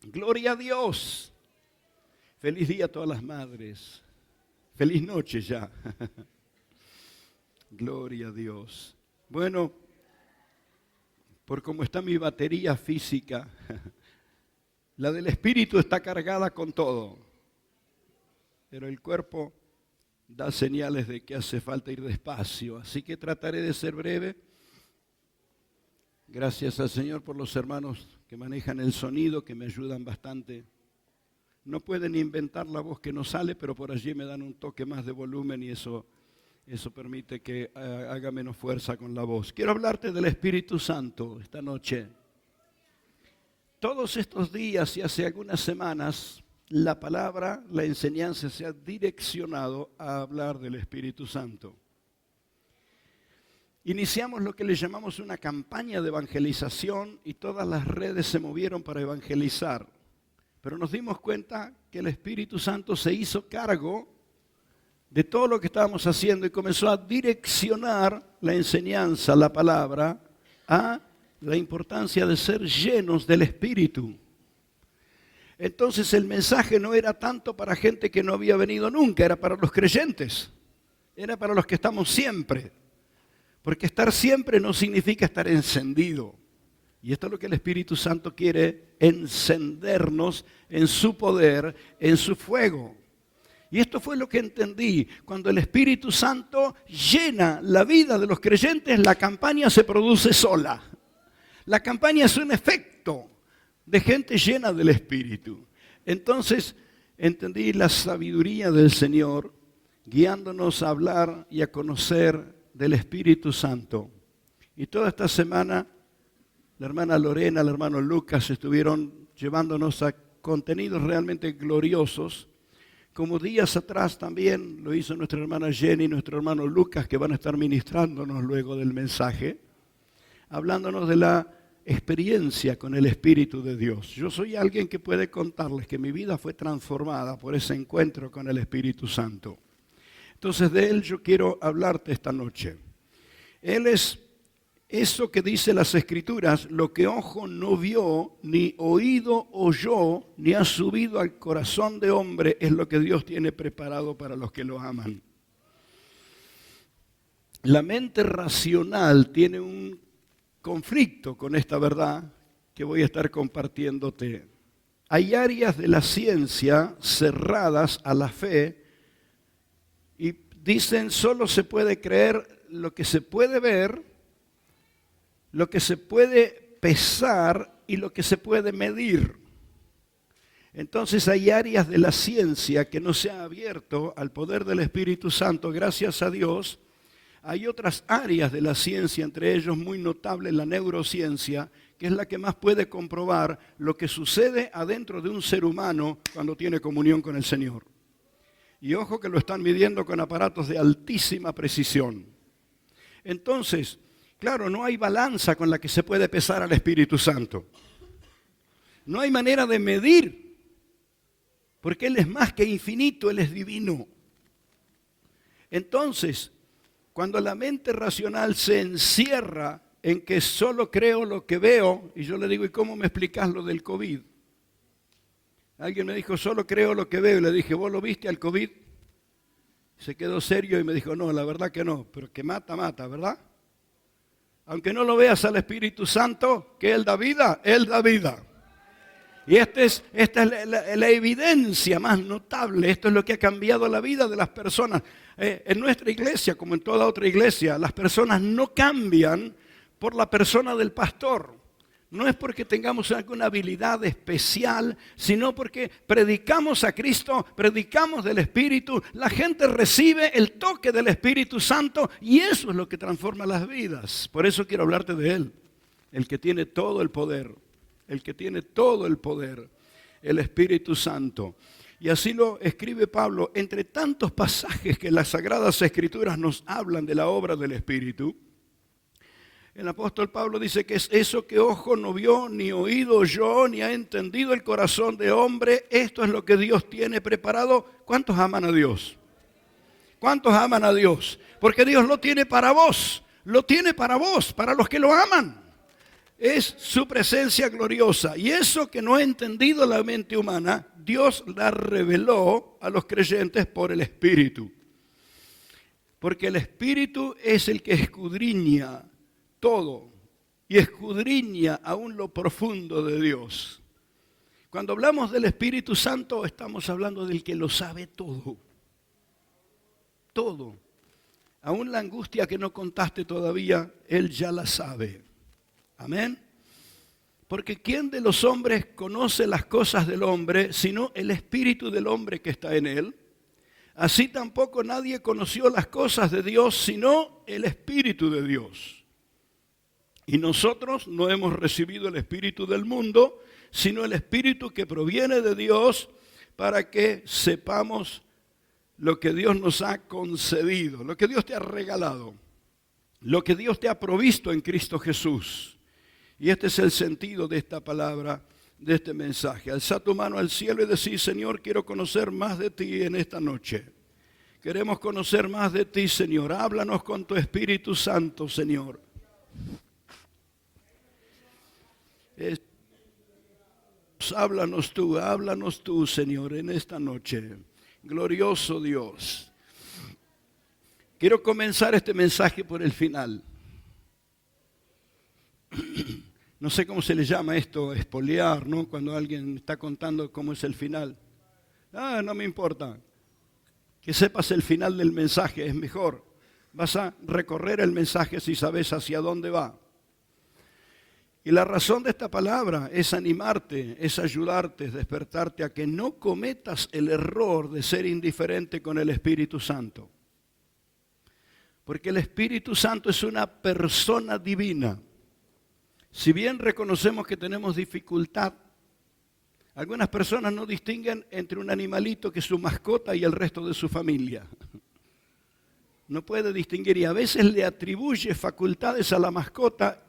Gloria a Dios. Feliz día a todas las madres. Feliz noche ya. Gloria a Dios. Bueno, por cómo está mi batería física, la del espíritu está cargada con todo, pero el cuerpo da señales de que hace falta ir despacio, así que trataré de ser breve. Gracias al Señor por los hermanos que manejan el sonido, que me ayudan bastante. No pueden inventar la voz que no sale, pero por allí me dan un toque más de volumen y eso permite que haga menos fuerza con la voz. Quiero hablarte del Espíritu Santo esta noche. Todos estos días y hace algunas semanas, la palabra, la enseñanza se ha direccionado a hablar del Espíritu Santo. Iniciamos lo que le llamamos una campaña de evangelización y todas las redes se movieron para evangelizar. Pero nos dimos cuenta que el Espíritu Santo se hizo cargo de todo lo que estábamos haciendo y comenzó a direccionar la enseñanza, la palabra, a la importancia de ser llenos del Espíritu. Entonces el mensaje no era tanto para gente que no había venido nunca, era para los creyentes, era para los que estamos siempre. Porque estar siempre no significa estar encendido. Y esto es lo que el Espíritu Santo quiere, encendernos en su poder, en su fuego. Y esto fue lo que entendí. Cuando el Espíritu Santo llena la vida de los creyentes, la campaña se produce sola. La campaña es un efecto de gente llena del Espíritu. Entonces entendí la sabiduría del Señor, guiándonos a hablar y a conocer del Espíritu Santo. Y toda esta semana la hermana Lorena, el hermano Lucas estuvieron llevándonos a contenidos realmente gloriosos. Como días atrás también lo hizo nuestra hermana Jenny y nuestro hermano Lucas, que van a estar ministrándonos luego del mensaje, hablándonos de la experiencia con el Espíritu de Dios. Yo soy alguien que puede contarles que mi vida fue transformada por ese encuentro con el Espíritu Santo. Entonces de Él yo quiero hablarte esta noche. Él es eso que dice las Escrituras, lo que ojo no vio, ni oído oyó, ni ha subido al corazón de hombre, es lo que Dios tiene preparado para los que lo aman. La mente racional tiene un conflicto con esta verdad que voy a estar compartiéndote. Hay áreas de la ciencia cerradas a la fe y dicen solo se puede creer lo que se puede ver, lo que se puede pesar y lo que se puede medir. Entonces hay áreas de la ciencia que no se ha abierto al poder del Espíritu Santo, gracias a Dios. Hay otras áreas de la ciencia, entre ellos muy notable la neurociencia, que es la que más puede comprobar lo que sucede adentro de un ser humano cuando tiene comunión con el Señor. Y ojo que lo están midiendo con aparatos de altísima precisión. Entonces, claro, no hay balanza con la que se puede pesar al Espíritu Santo. No hay manera de medir, porque Él es más que infinito, Él es divino. Entonces, cuando la mente racional se encierra en que solo creo lo que veo, y yo le digo, ¿y cómo me explicás lo del COVID? Alguien me dijo, solo creo lo que veo, y le dije, ¿vos lo viste al COVID? Se quedó serio y me dijo, no, la verdad que no, pero que mata, ¿verdad? Aunque no lo veas al Espíritu Santo, que Él da vida, Él da vida. Y esta es la evidencia más notable, esto es lo que ha cambiado la vida de las personas. En nuestra iglesia, como en toda otra iglesia, las personas no cambian por la persona del pastor. No es porque tengamos alguna habilidad especial, sino porque predicamos a Cristo, predicamos del Espíritu, la gente recibe el toque del Espíritu Santo y eso es lo que transforma las vidas. Por eso quiero hablarte de Él, el que tiene todo el poder, el que tiene todo el poder, el Espíritu Santo. Y así lo escribe Pablo, entre tantos pasajes que las Sagradas Escrituras nos hablan de la obra del Espíritu. El apóstol Pablo dice que es eso que ojo no vio, ni oído oyó, ni ha entendido el corazón de hombre. Esto es lo que Dios tiene preparado. ¿Cuántos aman a Dios? ¿Cuántos aman a Dios? Porque Dios lo tiene para vos. Lo tiene para vos, para los que lo aman. Es su presencia gloriosa. Y eso que no ha entendido la mente humana, Dios la reveló a los creyentes por el Espíritu. Porque el Espíritu es el que escudriña todo y escudriña aún lo profundo de Dios. Cuando hablamos del Espíritu Santo, estamos hablando del que lo sabe todo. Todo. Aún la angustia que no contaste todavía, Él ya la sabe. Amén. Porque ¿quién de los hombres conoce las cosas del hombre, sino el espíritu del hombre que está en él? Así tampoco nadie conoció las cosas de Dios, sino el Espíritu de Dios. Y nosotros no hemos recibido el espíritu del mundo, sino el Espíritu que proviene de Dios, para que sepamos lo que Dios nos ha concedido, lo que Dios te ha regalado, lo que Dios te ha provisto en Cristo Jesús. Y este es el sentido de esta palabra, de este mensaje. Alza tu mano al cielo y decir: Señor, quiero conocer más de ti en esta noche. Queremos conocer más de ti, Señor. Háblanos con tu Espíritu Santo, Señor. Háblanos tú, Señor, en esta noche. Glorioso Dios. Quiero comenzar este mensaje por el final. No sé cómo se le llama esto, espolear, ¿no? Cuando alguien está contando cómo es el final. No me importa. Que sepas el final del mensaje es mejor. Vas a recorrer el mensaje si sabes hacia dónde va. Y la razón de esta palabra es animarte, es ayudarte, es despertarte a que no cometas el error de ser indiferente con el Espíritu Santo. Porque el Espíritu Santo es una persona divina. Si bien reconocemos que tenemos dificultad, algunas personas no distinguen entre un animalito que es su mascota y el resto de su familia. No puede distinguir y a veces le atribuye facultades a la mascota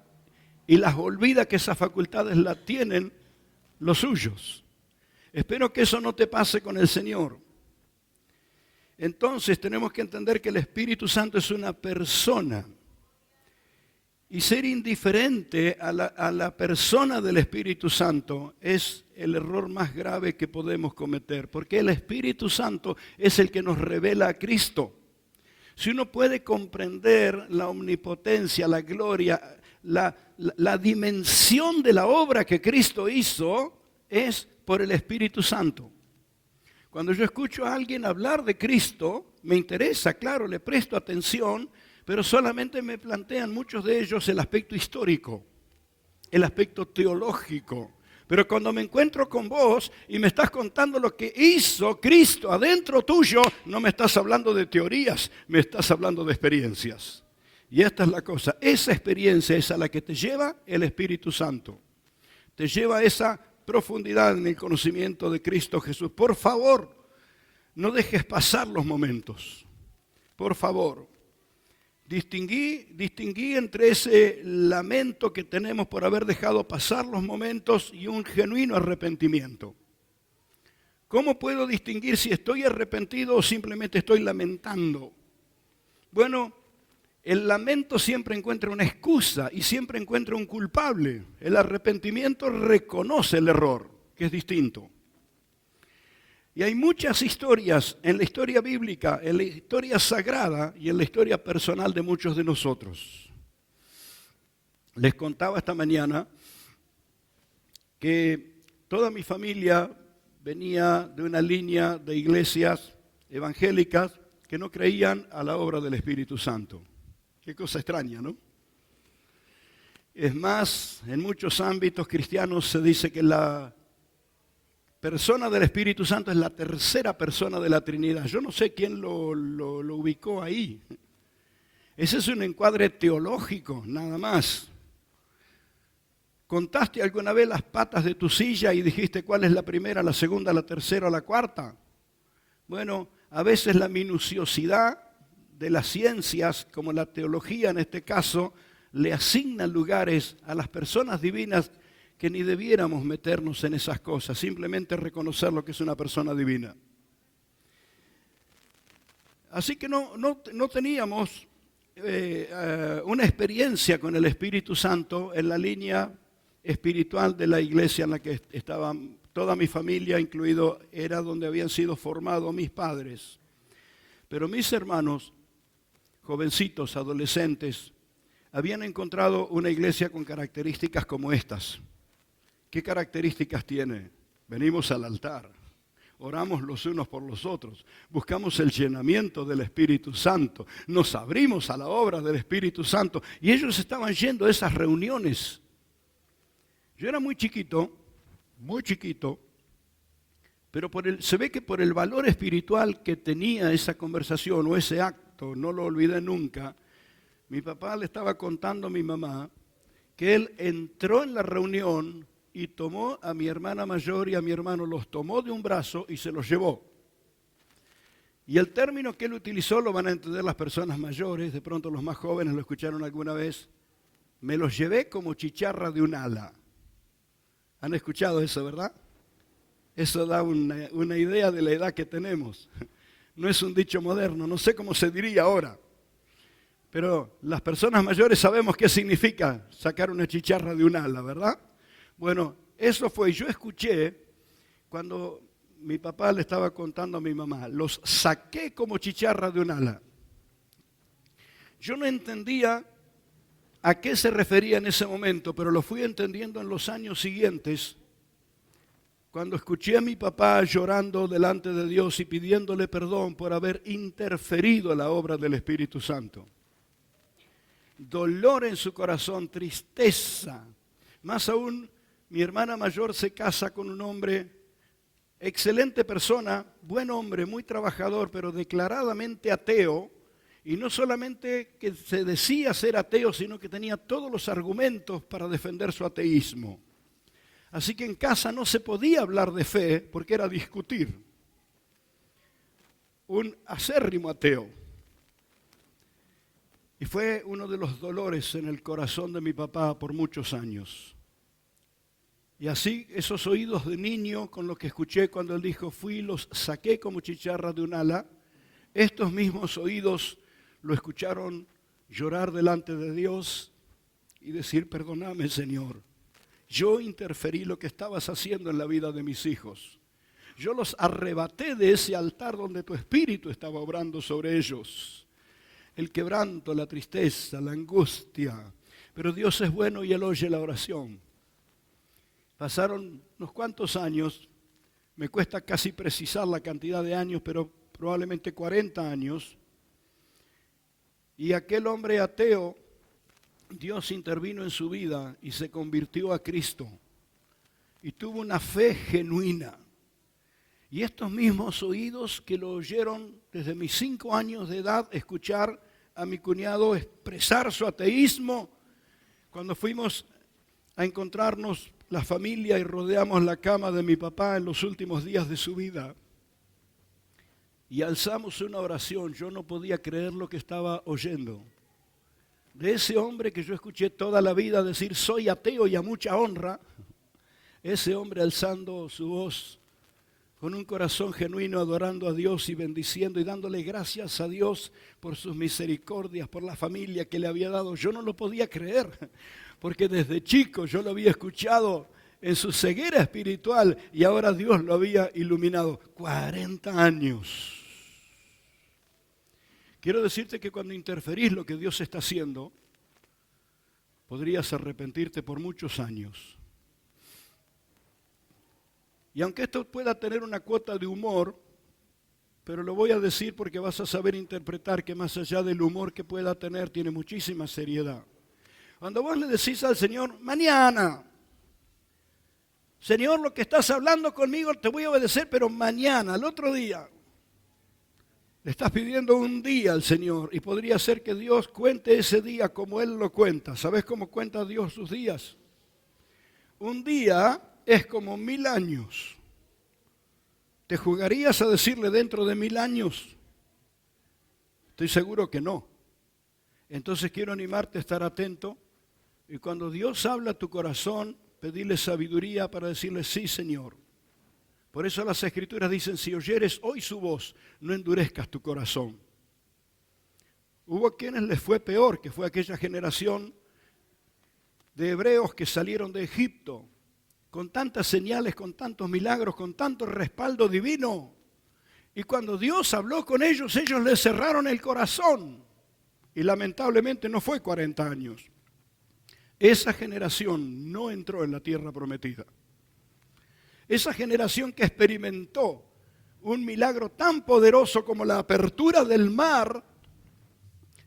y las olvida que esas facultades las tienen los suyos. Espero que eso no te pase con el Señor. Entonces tenemos que entender que el Espíritu Santo es una persona. Y ser indiferente a la persona del Espíritu Santo es el error más grave que podemos cometer, porque el Espíritu Santo es el que nos revela a Cristo. Si uno puede comprender la omnipotencia, la gloria, la dimensión de la obra que Cristo hizo, es por el Espíritu Santo. Cuando yo escucho a alguien hablar de Cristo, me interesa, claro, le presto atención, pero solamente me plantean muchos de ellos el aspecto histórico, el aspecto teológico. Pero cuando me encuentro con vos y me estás contando lo que hizo Cristo adentro tuyo, no me estás hablando de teorías, me estás hablando de experiencias. Y esta es la cosa, esa experiencia es a la que te lleva el Espíritu Santo. Te lleva a esa profundidad en el conocimiento de Cristo Jesús. Por favor, no dejes pasar los momentos. Por favor. Distinguí entre ese lamento que tenemos por haber dejado pasar los momentos y un genuino arrepentimiento. ¿Cómo puedo distinguir si estoy arrepentido o simplemente estoy lamentando? Bueno, el lamento siempre encuentra una excusa y siempre encuentra un culpable. El arrepentimiento reconoce el error, que es distinto. Y hay muchas historias en la historia bíblica, en la historia sagrada y en la historia personal de muchos de nosotros. Les contaba esta mañana que toda mi familia venía de una línea de iglesias evangélicas que no creían a la obra del Espíritu Santo. Qué cosa extraña, ¿no? Es más, en muchos ámbitos cristianos se dice que la persona del Espíritu Santo es la tercera persona de la Trinidad. Yo no sé quién lo ubicó ahí. Ese es un encuadre teológico, nada más. ¿Contaste alguna vez las patas de tu silla y dijiste cuál es la primera, la segunda, la tercera o la cuarta? Bueno, a veces la minuciosidad de las ciencias, como la teología en este caso, le asigna lugares a las personas divinas que ni debiéramos meternos en esas cosas, simplemente reconocer lo que es una persona divina. Así que no teníamos una experiencia con el Espíritu Santo en la línea espiritual de la iglesia en la que estaba toda mi familia, incluido, era donde habían sido formados mis padres. Pero mis hermanos, jovencitos, adolescentes, habían encontrado una iglesia con características como estas. ¿Qué características tiene? Venimos al altar, oramos los unos por los otros, buscamos el llenamiento del Espíritu Santo, nos abrimos a la obra del Espíritu Santo. Y ellos estaban yendo a esas reuniones. Yo era muy chiquito, pero se ve que por el valor espiritual que tenía esa conversación o ese acto, no lo olvidé nunca, mi papá le estaba contando a mi mamá que él entró en la reunión y tomó a mi hermana mayor y a mi hermano, los tomó de un brazo y se los llevó. Y el término que él utilizó lo van a entender las personas mayores, de pronto los más jóvenes lo escucharon alguna vez. Me los llevé como chicharra de un ala. ¿Han escuchado eso, verdad? Eso da una idea de la edad que tenemos. No es un dicho moderno, no sé cómo se diría ahora. Pero las personas mayores sabemos qué significa sacar una chicharra de un ala, ¿verdad? Bueno, eso fue, yo escuché cuando mi papá le estaba contando a mi mamá, los saqué como chicharra de un ala. Yo no entendía a qué se refería en ese momento, pero lo fui entendiendo en los años siguientes, cuando escuché a mi papá llorando delante de Dios y pidiéndole perdón por haber interferido en la obra del Espíritu Santo. Dolor en su corazón, tristeza. Más aún, mi hermana mayor se casa con un hombre, excelente persona, buen hombre, muy trabajador, pero declaradamente ateo. Y no solamente que se decía ser ateo, sino que tenía todos los argumentos para defender su ateísmo. Así que en casa no se podía hablar de fe porque era discutir. Un acérrimo ateo. Y fue uno de los dolores en el corazón de mi papá por muchos años. Y así esos oídos de niño con los que escuché cuando él dijo, fui y los saqué como chicharra de un ala, estos mismos oídos lo escucharon llorar delante de Dios y decir, perdóname, Señor. Yo interferí lo que estabas haciendo en la vida de mis hijos. Yo los arrebaté de ese altar donde tu espíritu estaba obrando sobre ellos. El quebranto, la tristeza, la angustia. Pero Dios es bueno y Él oye la oración. Pasaron unos cuantos años, me cuesta casi precisar la cantidad de años, pero probablemente 40 años. Y aquel hombre ateo, Dios intervino en su vida y se convirtió a Cristo. Y tuvo una fe genuina. Y estos mismos oídos que lo oyeron desde mis 5 años de edad, escuchar a mi cuñado expresar su ateísmo, cuando fuimos a encontrarnos la familia y rodeamos la cama de mi papá en los últimos días de su vida, y alzamos una oración, yo no podía creer lo que estaba oyendo. De ese hombre que yo escuché toda la vida decir, soy ateo y a mucha honra, ese hombre alzando su voz con un corazón genuino, adorando a Dios y bendiciendo y dándole gracias a Dios por sus misericordias, por la familia que le había dado. Yo no lo podía creer, porque desde chico yo lo había escuchado en su ceguera espiritual y ahora Dios lo había iluminado. 40 años. Quiero decirte que cuando interferís lo que Dios está haciendo, podrías arrepentirte por muchos años. Y aunque esto pueda tener una cuota de humor, pero lo voy a decir porque vas a saber interpretar que más allá del humor que pueda tener, tiene muchísima seriedad. Cuando vos le decís al Señor, mañana, Señor, lo que estás hablando conmigo te voy a obedecer, pero mañana, al otro día. Le estás pidiendo un día al Señor y podría ser que Dios cuente ese día como Él lo cuenta. ¿Sabes cómo cuenta Dios sus días? Un día es como 1000 años. ¿Te jugarías a decirle dentro de 1000 años? Estoy seguro que no. Entonces quiero animarte a estar atento y cuando Dios habla a tu corazón, pedirle sabiduría para decirle sí, Señor. Por eso las Escrituras dicen, si oyeres hoy su voz, no endurezcas tu corazón. Hubo a quienes les fue peor, que fue aquella generación de hebreos que salieron de Egipto, con tantas señales, con tantos milagros, con tanto respaldo divino. Y cuando Dios habló con ellos, ellos le cerraron el corazón. Y lamentablemente no fue 40 años. Esa generación no entró en la tierra prometida. Esa generación que experimentó un milagro tan poderoso como la apertura del mar,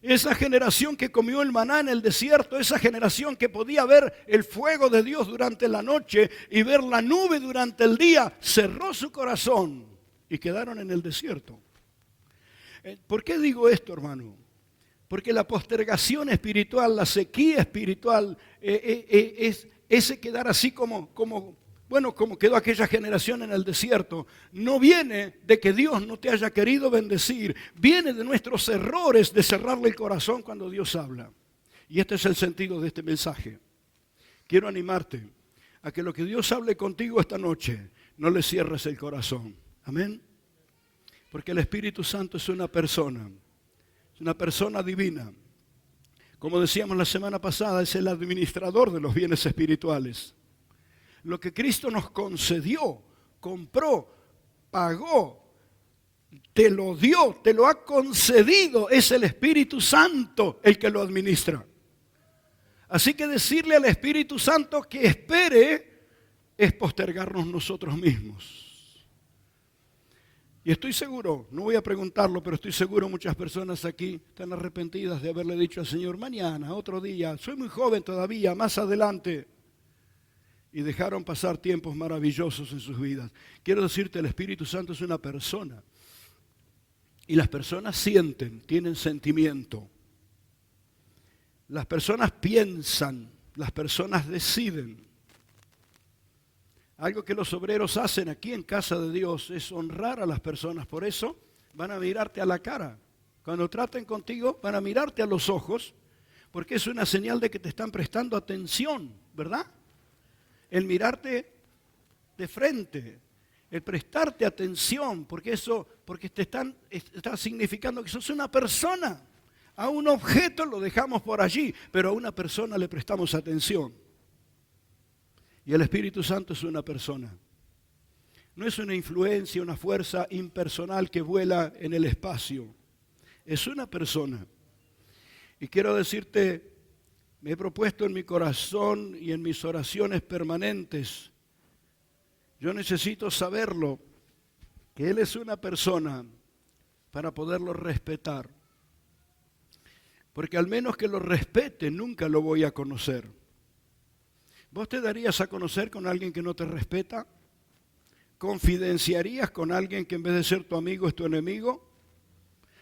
esa generación que comió el maná en el desierto, esa generación que podía ver el fuego de Dios durante la noche y ver la nube durante el día, cerró su corazón y quedaron en el desierto. ¿Por qué digo esto, hermano? Porque la postergación espiritual, la sequía espiritual, es ese quedar así como quedó aquella generación en el desierto, no viene de que Dios no te haya querido bendecir, viene de nuestros errores de cerrarle el corazón cuando Dios habla. Y este es el sentido de este mensaje. Quiero animarte a que lo que Dios hable contigo esta noche, no le cierres el corazón. Amén. Porque el Espíritu Santo es una persona divina. Como decíamos la semana pasada, es el administrador de los bienes espirituales. Lo que Cristo nos concedió, compró, pagó, te lo dio, te lo ha concedido, es el Espíritu Santo el que lo administra. Así que decirle al Espíritu Santo que espere es postergarnos nosotros mismos. Y estoy seguro, no voy a preguntarlo, pero estoy seguro muchas personas aquí están arrepentidas de haberle dicho al Señor, mañana, otro día, soy muy joven todavía, más adelante. Y dejaron pasar tiempos maravillosos en sus vidas. Quiero decirte, el Espíritu Santo es una persona. Y las personas sienten, tienen sentimiento. Las personas piensan, las personas deciden. Algo que los obreros hacen aquí en casa de Dios es honrar a las personas. Por eso van a mirarte a la cara. Cuando traten contigo, van a mirarte a los ojos, porque es una señal de que te están prestando atención, ¿verdad? El mirarte de frente, el prestarte atención, porque está significando que sos una persona. A un objeto lo dejamos por allí, pero a una persona le prestamos atención. Y el Espíritu Santo es una persona. No es una influencia, una fuerza impersonal que vuela en el espacio. Es una persona. Y quiero decirte, me he propuesto en mi corazón y en mis oraciones permanentes, yo necesito saberlo, que Él es una persona para poderlo respetar. Porque al menos que lo respete, nunca lo voy a conocer. ¿Vos te darías a conocer con alguien que no te respeta? ¿Confidenciarías con alguien que en vez de ser tu amigo es tu enemigo?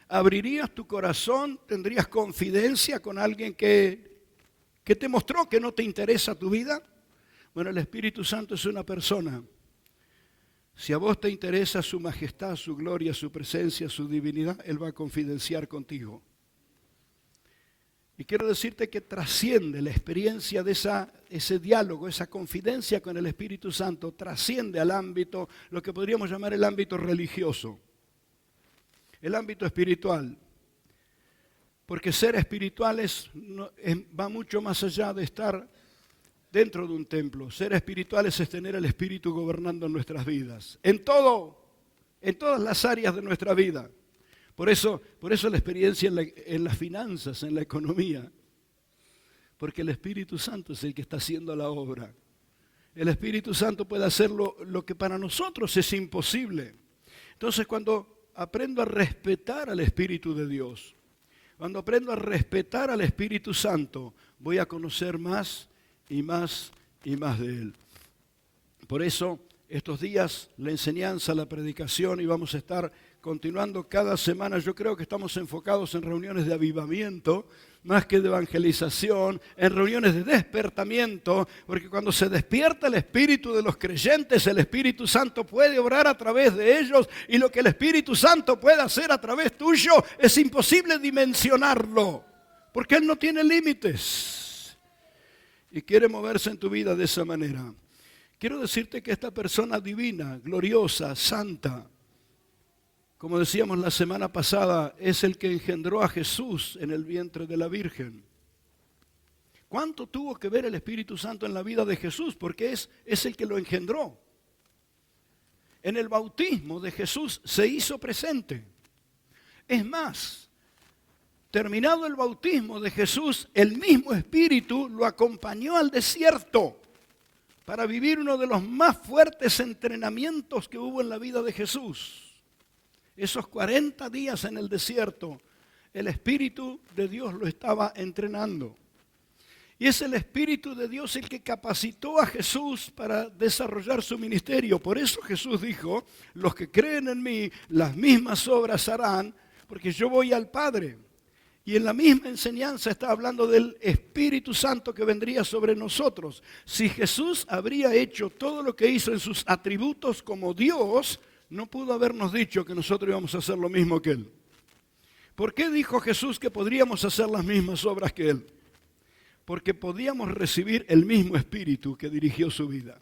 ¿Abrirías tu corazón? ¿Tendrías confidencia con alguien que te mostró que no te interesa tu vida? Bueno, el Espíritu Santo es una persona. Si a vos te interesa su majestad, su gloria, su presencia, su divinidad, Él va a confidenciar contigo. Y quiero decirte que trasciende la experiencia de ese diálogo, esa confidencia con el Espíritu Santo, trasciende al ámbito, lo que podríamos llamar el ámbito religioso, el ámbito espiritual. Porque ser espirituales va mucho más allá de estar dentro de un templo. Ser espirituales es tener el Espíritu gobernando en nuestras vidas. En todas las áreas de nuestra vida. Por eso la experiencia en las finanzas, en la economía. Porque el Espíritu Santo es el que está haciendo la obra. El Espíritu Santo puede hacer lo que para nosotros es imposible. Entonces, cuando aprendo a respetar al Espíritu de Dios, cuando aprendo a respetar al Espíritu Santo, voy a conocer más y más y más de Él. Por eso, estos días, la enseñanza, la predicación, y vamos a estar continuando cada semana. Yo creo que estamos enfocados en reuniones de avivamiento, más que de evangelización, en reuniones de despertamiento, porque cuando se despierta el espíritu de los creyentes, el Espíritu Santo puede obrar a través de ellos, y lo que el Espíritu Santo puede hacer a través tuyo es imposible dimensionarlo, porque Él no tiene límites y quiere moverse en tu vida de esa manera. Quiero decirte que esta persona divina, gloriosa, santa, como decíamos la semana pasada, es el que engendró a Jesús en el vientre de la Virgen. ¿Cuánto tuvo que ver el Espíritu Santo en la vida de Jesús? Porque es el que lo engendró. En el bautismo de Jesús se hizo presente. Es más, terminado el bautismo de Jesús, el mismo Espíritu lo acompañó al desierto para vivir uno de los más fuertes entrenamientos que hubo en la vida de Jesús. Esos 40 días en el desierto, el Espíritu de Dios lo estaba entrenando. Y es el Espíritu de Dios el que capacitó a Jesús para desarrollar su ministerio. Por eso Jesús dijo, los que creen en mí, las mismas obras harán, porque yo voy al Padre. Y en la misma enseñanza está hablando del Espíritu Santo que vendría sobre nosotros. Si Jesús habría hecho todo lo que hizo en sus atributos como Dios, no pudo habernos dicho que nosotros íbamos a hacer lo mismo que Él. ¿Por qué dijo Jesús que podríamos hacer las mismas obras que Él? Porque podíamos recibir el mismo Espíritu que dirigió su vida.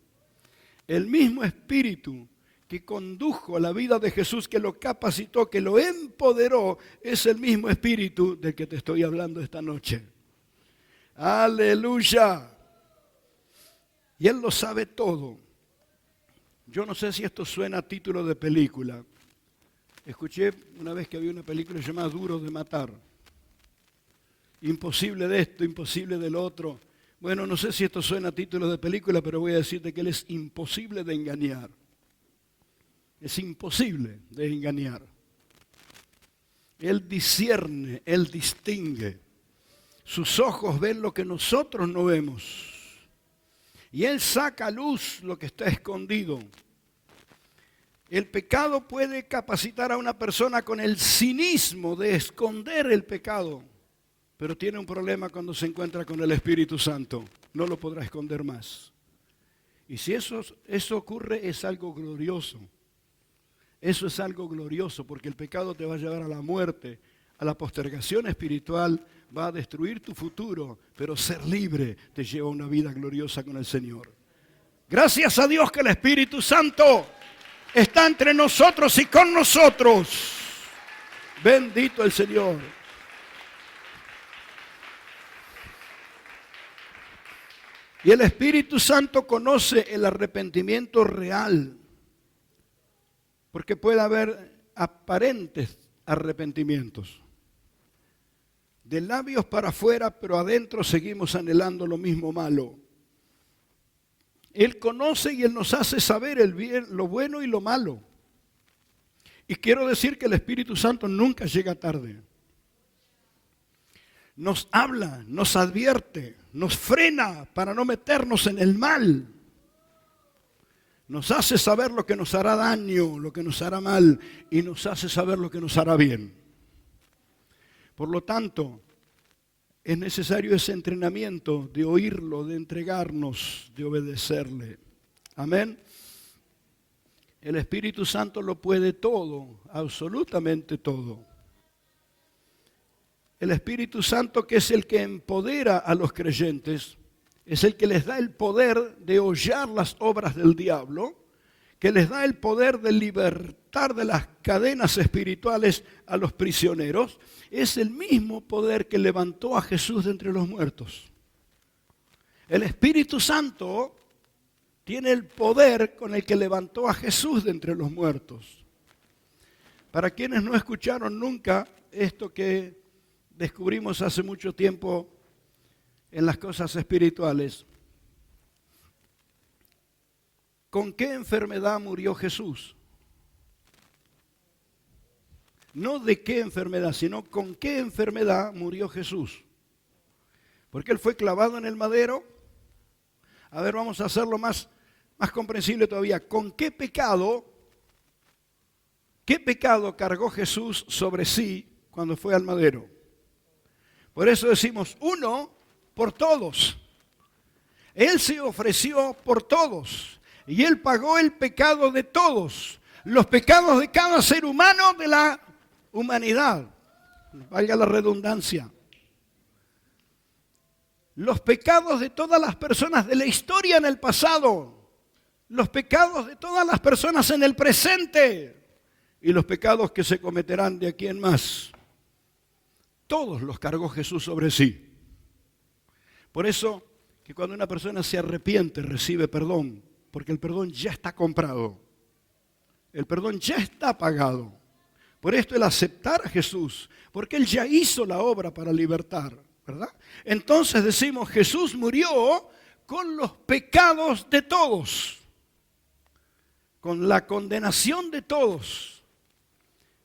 El mismo Espíritu que condujo a la vida de Jesús, que lo capacitó, que lo empoderó, es el mismo Espíritu del que te estoy hablando esta noche. ¡Aleluya! Y Él lo sabe todo. Yo no sé si esto suena a título de película. Escuché una vez que había una película llamada Duro de Matar. Imposible de esto, imposible del otro. Bueno, no sé si esto suena a título de película, pero voy a decirte que Él es imposible de engañar. Es imposible de engañar. Él discierne, Él distingue. Sus ojos ven lo que nosotros no vemos. Y Él saca a luz lo que está escondido. El pecado puede capacitar a una persona con el cinismo de esconder el pecado. Pero tiene un problema cuando se encuentra con el Espíritu Santo. No lo podrá esconder más. Y si eso ocurre, es algo glorioso. Eso es algo glorioso, porque el pecado te va a llevar a la muerte, a la postergación espiritual, va a destruir tu futuro, pero ser libre te lleva a una vida gloriosa con el Señor. Gracias a Dios que el Espíritu Santo está entre nosotros y con nosotros. Bendito el Señor. Y el Espíritu Santo conoce el arrepentimiento real, porque puede haber aparentes arrepentimientos. De labios para afuera, pero adentro seguimos anhelando lo mismo malo. Él conoce y Él nos hace saber el bien, lo bueno y lo malo. Y quiero decir que el Espíritu Santo nunca llega tarde. Nos habla, nos advierte, nos frena para no meternos en el mal. Nos hace saber lo que nos hará daño, lo que nos hará mal, y nos hace saber lo que nos hará bien. Por lo tanto, es necesario ese entrenamiento de oírlo, de entregarnos, de obedecerle. Amén. El Espíritu Santo lo puede todo, absolutamente todo. El Espíritu Santo, que es el que empodera a los creyentes, es el que les da el poder de hollar las obras del diablo, que les da el poder de libertar de las cadenas espirituales a los prisioneros. Es el mismo poder que levantó a Jesús de entre los muertos. El Espíritu Santo tiene el poder con el que levantó a Jesús de entre los muertos. Para quienes no escucharon nunca esto que descubrimos hace mucho tiempo en las cosas espirituales, ¿con qué enfermedad murió Jesús? No de qué enfermedad, sino con qué enfermedad murió Jesús. Porque Él fue clavado en el madero. A ver, vamos a hacerlo más comprensible todavía. ¿Con qué pecado cargó Jesús sobre sí cuando fue al madero? Por eso decimos, uno por todos. Él se ofreció por todos. Y Él pagó el pecado de todos. Los pecados de cada ser humano de la humanidad. Valga la redundancia. Los pecados de todas las personas de la historia en el pasado. Los pecados de todas las personas en el presente. Y los pecados que se cometerán de aquí en más. Todos los cargó Jesús sobre sí. Por eso que cuando una persona se arrepiente, recibe perdón, porque el perdón ya está comprado. El perdón ya está pagado. Por esto el aceptar a Jesús, porque Él ya hizo la obra para libertar, ¿verdad? Entonces decimos, Jesús murió con los pecados de todos, con la condenación de todos.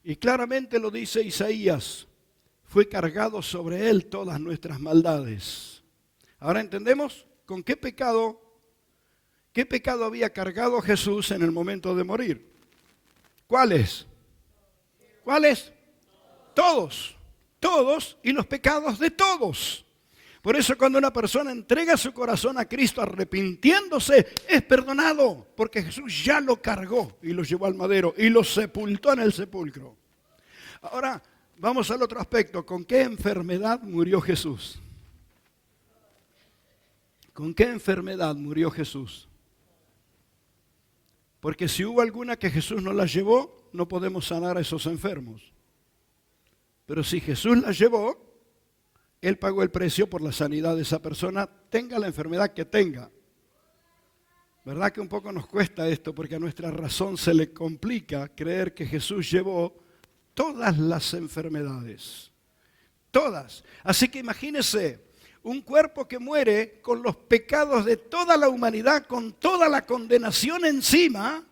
Y claramente lo dice Isaías, fue cargado sobre Él todas nuestras maldades. Ahora entendemos con qué pecado había cargado Jesús en el momento de morir. ¿Cuáles? ¿Cuáles? Todos. Todos y los pecados de todos. Por eso cuando una persona entrega su corazón a Cristo arrepintiéndose, es perdonado. Porque Jesús ya lo cargó y lo llevó al madero y lo sepultó en el sepulcro. Ahora, vamos al otro aspecto. ¿Con qué enfermedad murió Jesús? ¿Con qué enfermedad murió Jesús? Porque si hubo alguna que Jesús no la llevó, no podemos sanar a esos enfermos. Pero si Jesús la llevó, Él pagó el precio por la sanidad de esa persona, tenga la enfermedad que tenga. ¿Verdad que un poco nos cuesta esto? Porque a nuestra razón se le complica creer que Jesús llevó todas las enfermedades. Todas. Así que imagínese un cuerpo que muere con los pecados de toda la humanidad, con toda la condenación encima,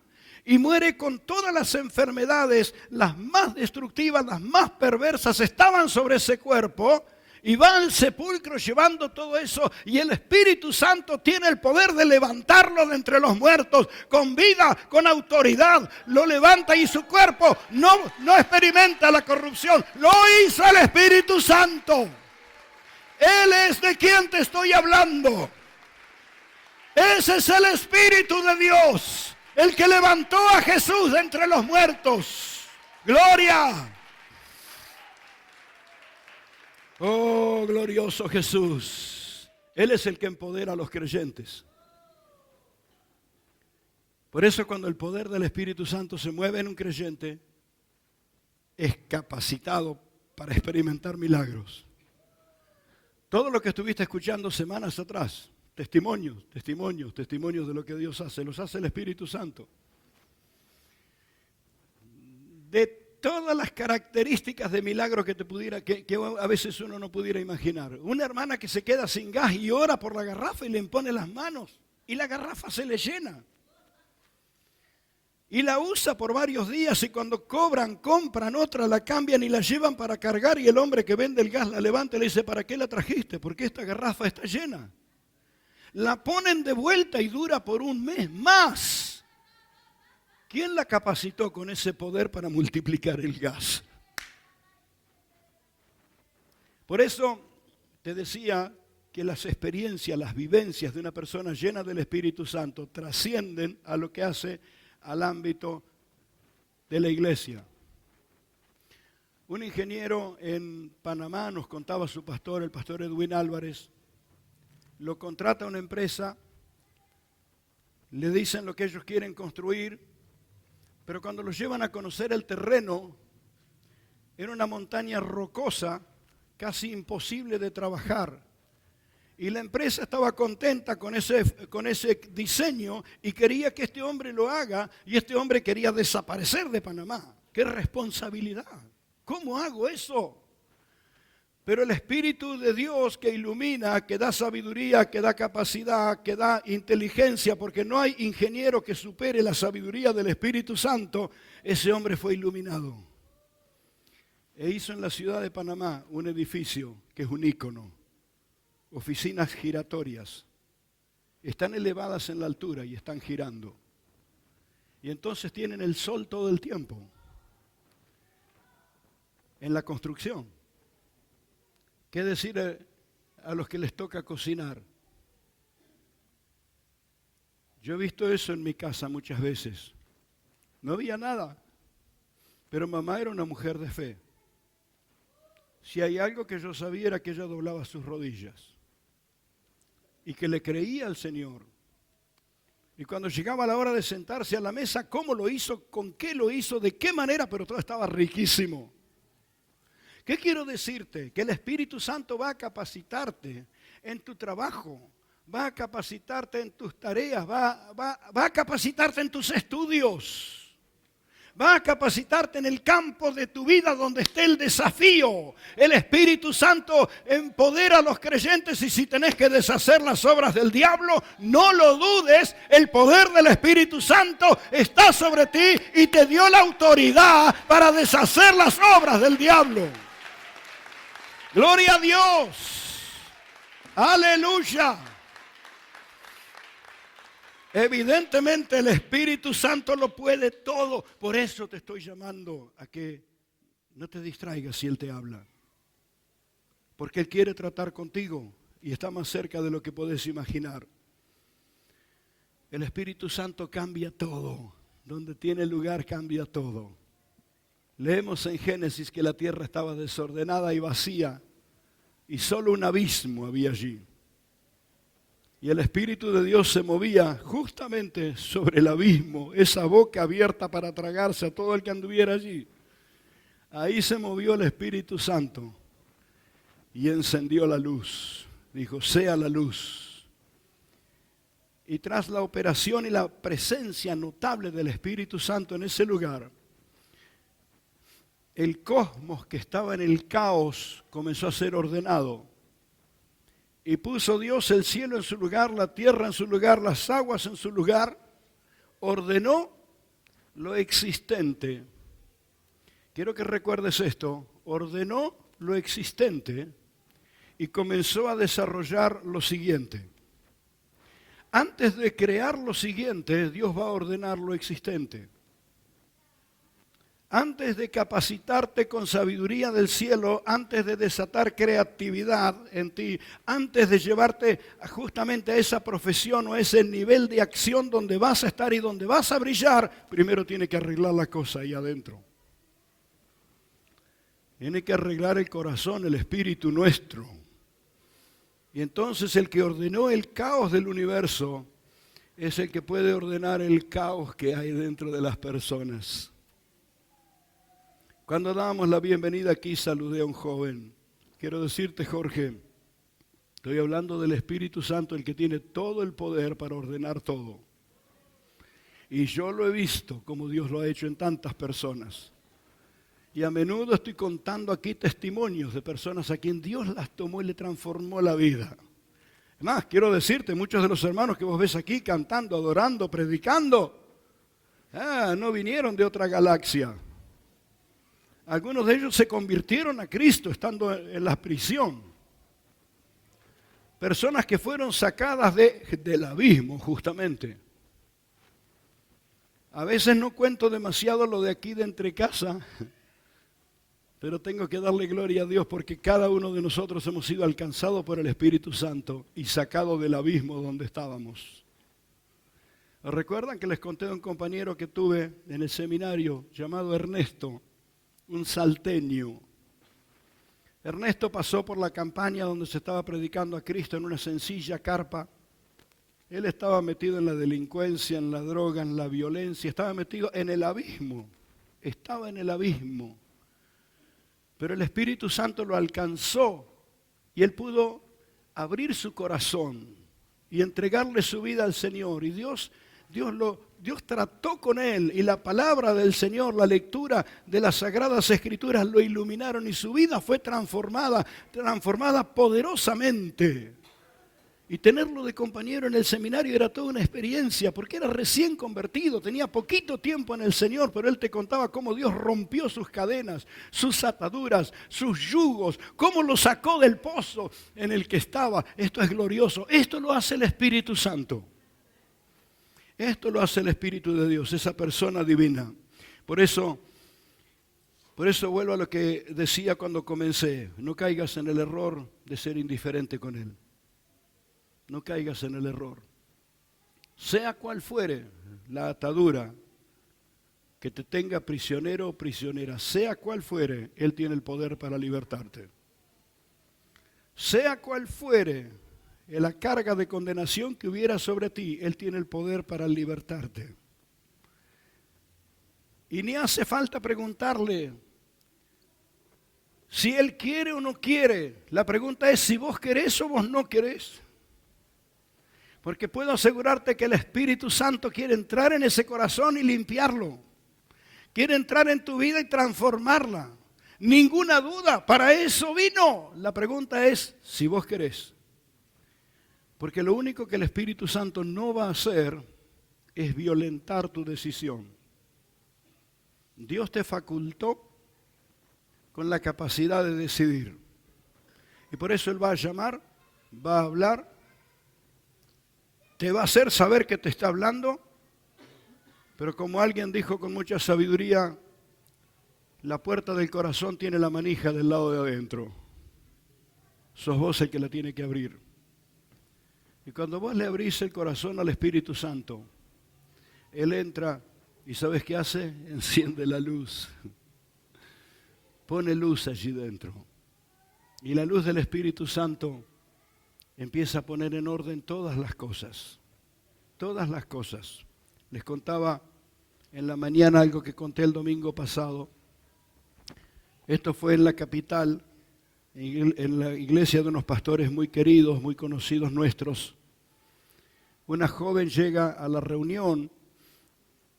y muere con todas las enfermedades, las más destructivas, las más perversas, estaban sobre ese cuerpo, y va al sepulcro llevando todo eso, y el Espíritu Santo tiene el poder de levantarlo de entre los muertos, con vida, con autoridad, lo levanta y su cuerpo no experimenta la corrupción, lo hizo el Espíritu Santo. Él es de quien te estoy hablando. Ese es el Espíritu de Dios, el que levantó a Jesús de entre los muertos. ¡Gloria! Oh, glorioso Jesús. Él es el que empodera a los creyentes. Por eso cuando el poder del Espíritu Santo se mueve en un creyente, es capacitado para experimentar milagros. Todo lo que estuviste escuchando semanas atrás, testimonios de lo que Dios hace, los hace el Espíritu Santo. De todas las características de milagro que a veces uno no pudiera imaginar. Una hermana que se queda sin gas y ora por la garrafa y le impone las manos y la garrafa se le llena. Y la usa por varios días y cuando compran otra, la cambian y la llevan para cargar y el hombre que vende el gas la levanta y le dice, ¿para qué la trajiste? Porque esta garrafa está llena. La ponen de vuelta y dura por un mes más. ¿Quién la capacitó con ese poder para multiplicar el gas? Por eso te decía que las experiencias, las vivencias de una persona llena del Espíritu Santo trascienden a lo que hace al ámbito de la iglesia. Un ingeniero en Panamá, nos contaba su pastor, el pastor Edwin Álvarez, lo contrata a una empresa, le dicen lo que ellos quieren construir, pero cuando los llevan a conocer el terreno, era una montaña rocosa, casi imposible de trabajar. Y la empresa estaba contenta con ese diseño y quería que este hombre lo haga, y este hombre quería desaparecer de Panamá. ¡Qué responsabilidad! ¿Cómo hago eso? Pero el Espíritu de Dios que ilumina, que da sabiduría, que da capacidad, que da inteligencia, porque no hay ingeniero que supere la sabiduría del Espíritu Santo, ese hombre fue iluminado. E hizo en la ciudad de Panamá un edificio que es un ícono. Oficinas giratorias. Están elevadas en la altura y están girando. Y entonces tienen el sol todo el tiempo. En la construcción. ¿Qué decir a los que les toca cocinar? Yo he visto eso en mi casa muchas veces. No había nada. Pero mamá era una mujer de fe. Si hay algo que yo sabía era que ella doblaba sus rodillas. Y que le creía al Señor. Y cuando llegaba la hora de sentarse a la mesa, ¿cómo lo hizo? ¿Con qué lo hizo? ¿De qué manera? Pero todo estaba riquísimo. ¿Qué quiero decirte? Que el Espíritu Santo va a capacitarte en tu trabajo, va a capacitarte en tus tareas, va a capacitarte en tus estudios. Va a capacitarte en el campo de tu vida donde esté el desafío. El Espíritu Santo empodera a los creyentes y si tenés que deshacer las obras del diablo, no lo dudes, el poder del Espíritu Santo está sobre ti y te dio la autoridad para deshacer las obras del diablo. Gloria a Dios. Aleluya. Evidentemente el Espíritu Santo lo puede todo. Por eso te estoy llamando a que no te distraigas si Él te habla. Porque Él quiere tratar contigo y está más cerca de lo que puedes imaginar. El Espíritu Santo cambia todo. Donde tiene lugar cambia todo. Leemos en Génesis que la tierra estaba desordenada y vacía y solo un abismo había allí. Y el Espíritu de Dios se movía justamente sobre el abismo, esa boca abierta para tragarse a todo el que anduviera allí. Ahí se movió el Espíritu Santo y encendió la luz. Dijo, sea la luz. Y tras la operación y la presencia notable del Espíritu Santo en ese lugar, el cosmos que estaba en el caos comenzó a ser ordenado. Y puso Dios el cielo en su lugar, la tierra en su lugar, las aguas en su lugar. Ordenó lo existente. Quiero que recuerdes esto. Ordenó lo existente y comenzó a desarrollar lo siguiente. Antes de crear lo siguiente, Dios va a ordenar lo existente. Antes de capacitarte con sabiduría del cielo, antes de desatar creatividad en ti, antes de llevarte justamente a esa profesión o a ese nivel de acción donde vas a estar y donde vas a brillar, primero tiene que arreglar la cosa ahí adentro. Tiene que arreglar el corazón, el espíritu nuestro. Y entonces el que ordenó el caos del universo es el que puede ordenar el caos que hay dentro de las personas. Cuando dábamos la bienvenida aquí, saludé a un joven. Quiero decirte, Jorge, estoy hablando del Espíritu Santo, el que tiene todo el poder para ordenar todo. Y yo lo he visto como Dios lo ha hecho en tantas personas. Y a menudo estoy contando aquí testimonios de personas a quien Dios las tomó y le transformó la vida. Además, quiero decirte, muchos de los hermanos que vos ves aquí cantando, adorando, predicando, no vinieron de otra galaxia. Algunos de ellos se convirtieron a Cristo estando en la prisión. Personas que fueron sacadas del abismo, justamente. A veces no cuento demasiado lo de aquí de entre casa, pero tengo que darle gloria a Dios porque cada uno de nosotros hemos sido alcanzados por el Espíritu Santo y sacados del abismo donde estábamos. ¿Recuerdan que les conté de un compañero que tuve en el seminario llamado Ernesto? Un salteño. Ernesto pasó por la campaña donde se estaba predicando a Cristo en una sencilla carpa. Él estaba metido en la delincuencia, en la droga, en la violencia, estaba metido en el abismo. Estaba en el abismo. Pero el Espíritu Santo lo alcanzó y él pudo abrir su corazón y entregarle su vida al Señor. Y Dios trató con él y la palabra del Señor, la lectura de las Sagradas Escrituras lo iluminaron y su vida fue transformada poderosamente. Y tenerlo de compañero en el seminario era toda una experiencia porque era recién convertido, tenía poquito tiempo en el Señor, pero él te contaba cómo Dios rompió sus cadenas, sus ataduras, sus yugos, cómo lo sacó del pozo en el que estaba. Esto es glorioso, esto lo hace el Espíritu Santo. Esto lo hace el Espíritu de Dios, esa persona divina. Por eso vuelvo a lo que decía cuando comencé. No caigas en el error de ser indiferente con Él. No caigas en el error. Sea cual fuere la atadura que te tenga prisionero o prisionera, sea cual fuere, Él tiene el poder para libertarte. Sea cual fuere la carga de condenación que hubiera sobre ti, Él tiene el poder para libertarte. Y ni hace falta preguntarle si Él quiere o no quiere. La pregunta es si vos querés o vos no querés. Porque puedo asegurarte que el Espíritu Santo quiere entrar en ese corazón y limpiarlo. Quiere entrar en tu vida y transformarla. Ninguna duda, para eso vino. La pregunta es si vos querés. Porque lo único que el Espíritu Santo no va a hacer es violentar tu decisión. Dios te facultó con la capacidad de decidir. Y por eso Él va a llamar, va a hablar, te va a hacer saber que te está hablando, pero como alguien dijo con mucha sabiduría, la puerta del corazón tiene la manija del lado de adentro. Sos vos el que la tiene que abrir. Y cuando vos le abrís el corazón al Espíritu Santo, Él entra y ¿sabes qué hace? Enciende la luz. Pone luz allí dentro. Y la luz del Espíritu Santo empieza a poner en orden todas las cosas. Todas las cosas. Les contaba en la mañana algo que conté el domingo pasado. Esto fue en la capital, en la iglesia de unos pastores muy queridos, muy conocidos nuestros. Una joven llega a la reunión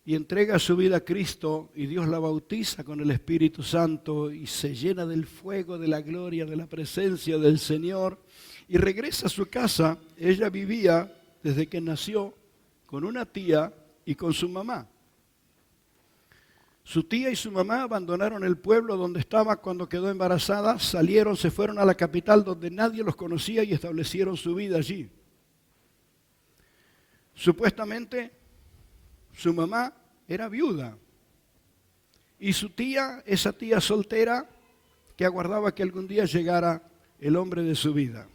y entrega su vida a Cristo y Dios la bautiza con el Espíritu Santo y se llena del fuego, de la gloria, de la presencia del Señor y regresa a su casa. Ella vivía desde que nació con una tía y con su mamá. Su tía y su mamá abandonaron el pueblo donde estaba cuando quedó embarazada, salieron, se fueron a la capital donde nadie los conocía y establecieron su vida allí. Supuestamente su mamá era viuda y su tía, esa tía soltera que aguardaba que algún día llegara el hombre de su vida.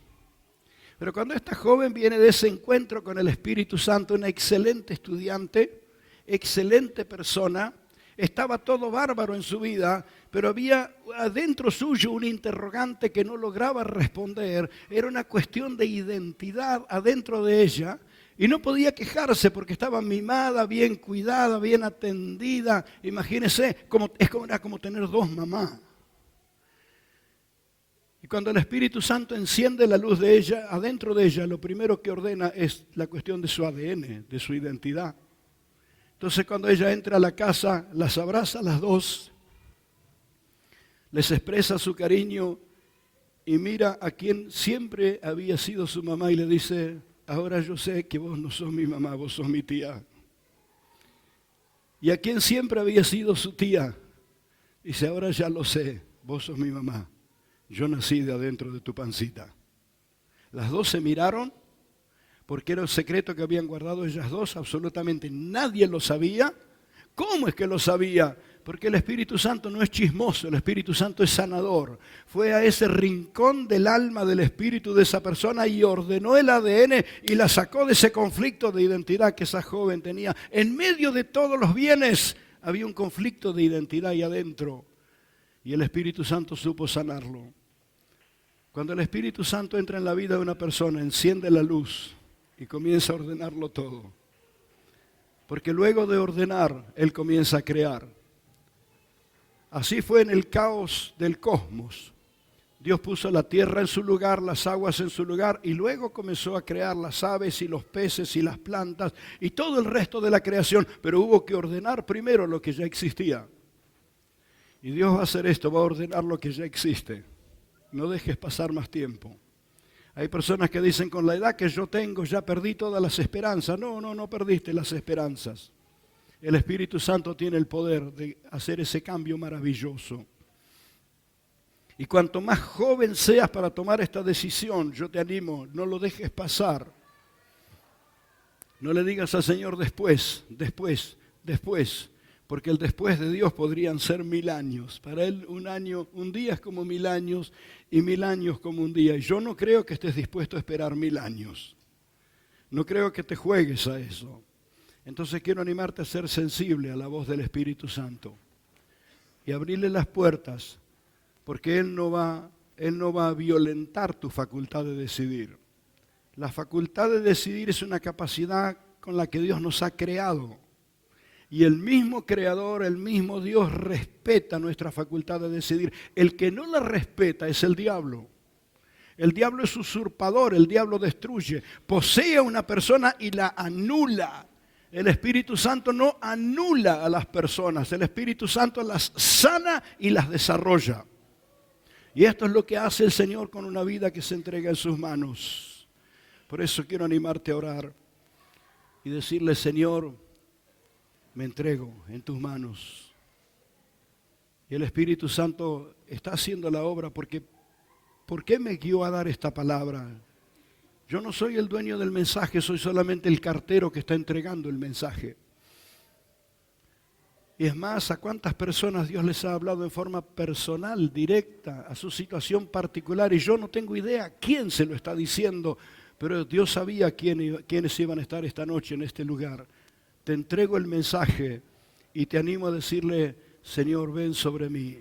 Pero cuando esta joven viene de ese encuentro con el Espíritu Santo, una excelente estudiante, excelente persona, estaba todo bárbaro en su vida, pero había adentro suyo un interrogante que no lograba responder. Era una cuestión de identidad adentro de ella y no podía quejarse porque estaba mimada, bien cuidada, bien atendida. Imagínense, era como tener dos mamás. Y cuando el Espíritu Santo enciende la luz de ella, adentro de ella, lo primero que ordena es la cuestión de su ADN, de su identidad. Entonces cuando ella entra a la casa, las abraza a las dos, les expresa su cariño y mira a quien siempre había sido su mamá y le dice, ahora yo sé que vos no sos mi mamá, vos sos mi tía. Y a quien siempre había sido su tía, dice, ahora ya lo sé, vos sos mi mamá, yo nací de adentro de tu pancita. Las dos se miraron. Porque era un secreto que habían guardado ellas dos, absolutamente nadie lo sabía. ¿Cómo es que lo sabía? Porque el Espíritu Santo no es chismoso, el Espíritu Santo es sanador. Fue a ese rincón del alma del espíritu de esa persona y ordenó el ADN y la sacó de ese conflicto de identidad que esa joven tenía. En medio de todos los bienes había un conflicto de identidad ahí adentro y el Espíritu Santo supo sanarlo. Cuando el Espíritu Santo entra en la vida de una persona, enciende la luz y comienza a ordenarlo todo. Porque luego de ordenar, Él comienza a crear. Así fue en el caos del cosmos. Dios puso la tierra en su lugar, las aguas en su lugar, y luego comenzó a crear las aves y los peces y las plantas y todo el resto de la creación. Pero hubo que ordenar primero lo que ya existía. Y Dios va a hacer esto, va a ordenar lo que ya existe. No dejes pasar más tiempo. Hay personas que dicen, con la edad que yo tengo ya perdí todas las esperanzas. No perdiste las esperanzas. El Espíritu Santo tiene el poder de hacer ese cambio maravilloso. Y cuanto más joven seas para tomar esta decisión, yo te animo, no lo dejes pasar. No le digas al Señor después, porque el después de Dios podrían ser 1000 años. Para Él un día es como 1000 años y 1000 años como un día. Y yo no creo que estés dispuesto a esperar 1000 años. No creo que te juegues a eso. Entonces quiero animarte a ser sensible a la voz del Espíritu Santo y abrirle las puertas, porque Él no va a violentar tu facultad de decidir. La facultad de decidir es una capacidad con la que Dios nos ha creado. Y el mismo Creador, el mismo Dios respeta nuestra facultad de decidir. El que no la respeta es el diablo. El diablo es usurpador, el diablo destruye, posee a una persona y la anula. El Espíritu Santo no anula a las personas, el Espíritu Santo las sana y las desarrolla. Y esto es lo que hace el Señor con una vida que se entrega en sus manos. Por eso quiero animarte a orar y decirle: Señor, me entrego en tus manos. Y el Espíritu Santo está haciendo la obra porque ¿por qué me guió a dar esta palabra? Yo no soy el dueño del mensaje, soy solamente el cartero que está entregando el mensaje. Y es más, ¿a cuántas personas Dios les ha hablado en forma personal, directa, a su situación particular? Y yo no tengo idea quién se lo está diciendo, pero Dios sabía quiénes iban a estar esta noche en este lugar. Te entrego el mensaje y te animo a decirle: Señor, ven sobre mí.